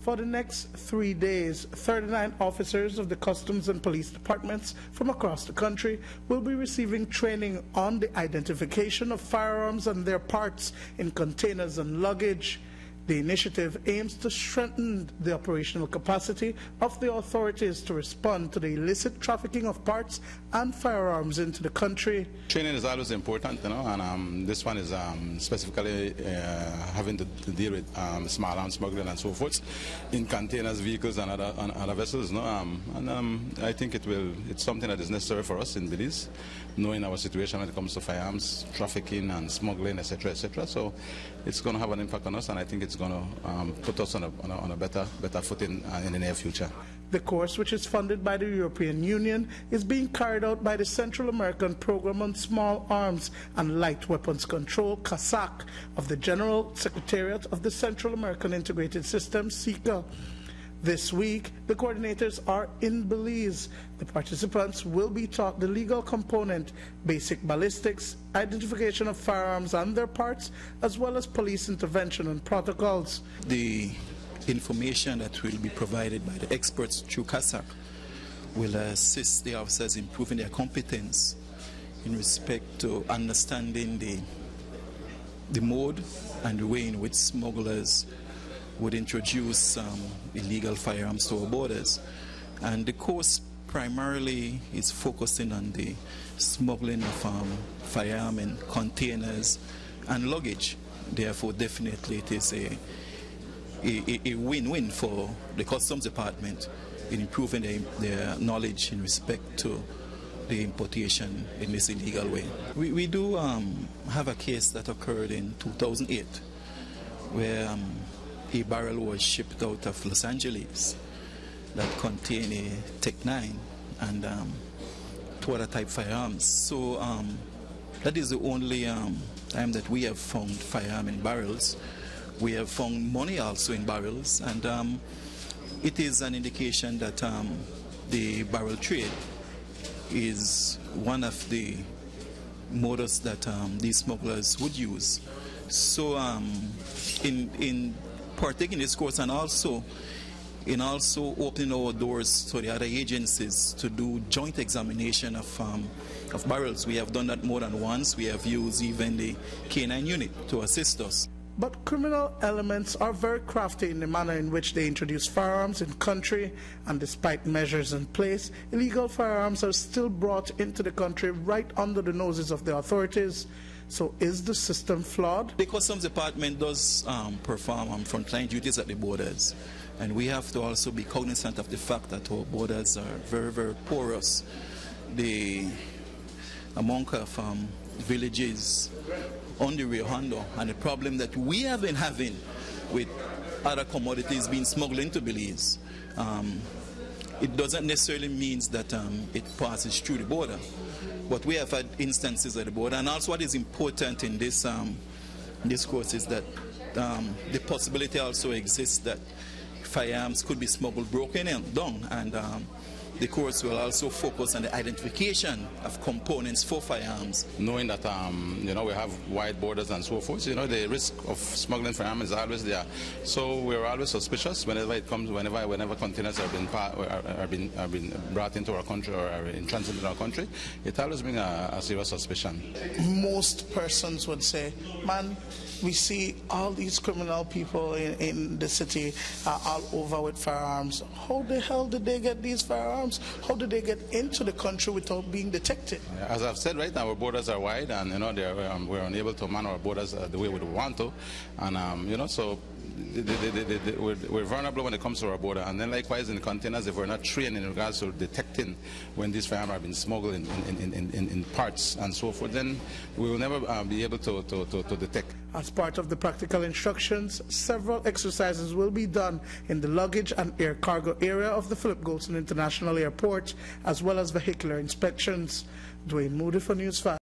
For the next 3 days, 39 officers of the Customs and Police departments from across the country will be receiving training on the identification of firearms and their parts in containers and luggage. The initiative aims to strengthen the operational capacity of the authorities to respond to the illicit trafficking of parts and firearms into the country. Training is always important, and this one is specifically having to deal with small arms smuggling and so forth in containers, vehicles, and other vessels. I think it's something that is necessary for us in Belize, knowing our situation when it comes to firearms trafficking and smuggling, etc., etc. So it's going to have an impact on us, and I think it's going to put us on a better footing in the near future. The course, which is funded by the European Union, is being carried out by the Central American Program on Small Arms and Light Weapons Control, CASAC, of the General Secretariat of the Central American Integrated System, SICA. This week, the coordinators are in Belize. The participants will be taught the legal component, basic ballistics, identification of firearms and their parts, as well as police intervention and protocols. The information that will be provided by the experts through CASAC will assist the officers in improving their competence in respect to understanding the mode and the way in which smugglers would introduce illegal firearms to our borders. And the course primarily is focusing on the smuggling of firearm in containers and luggage. Therefore, definitely it is a win-win for the Customs Department in improving their knowledge in respect to the importation in this illegal way. We do have a case that occurred in 2008 where a barrel was shipped out of Los Angeles that contained a Tech-9 and two other type firearms. So that is the only time that we have found firearm in barrels. We have found money also in barrels, and it is an indication that the barrel trade is one of the modus that these smugglers would use. So in partaking in this course, and also opening our doors to the other agencies to do joint examination of barrels. We have done that more than once. We have used even the K9 unit to assist us. But criminal elements are very crafty in the manner in which they introduce firearms in country, and despite measures in place, illegal firearms are still brought into the country right under the noses of the authorities. So is the system flawed? The Customs Department does perform frontline duties at the borders, and we have to also be cognizant of the fact that our borders are very, very porous. The amount of villages on the Rio Hondo, and the problem that we have been having with other commodities being smuggled into Belize, it doesn't necessarily mean that it passes through the border. But we have had instances at the border, and also what is important in this course is that the possibility also exists that firearms could be smuggled, broken down, and the course will also focus on the identification of components for firearms. Knowing that we have wide borders and so forth, the risk of smuggling firearms is always there. So we're always suspicious whenever it comes, whenever containers are being brought into our country or are in transit in our country. It always brings a serious suspicion. Most persons would say, man, we see all these criminal people in the city all over with firearms. How the hell did they get these firearms? How did they get into the country without being detected? As I've said, right now our borders are wide, and we're unable to man our borders the way we would want to, and so we're vulnerable when it comes to our border. And then likewise in the containers, if we're not trained in regards to detecting when these firearms are being smuggled in parts and so forth, then we will never be able to detect. As part of the practical instructions, several exercises will be done in the luggage and air cargo area of the Philip Goldson International Airport, as well as vehicular inspections. Dwayne Moody for News 5.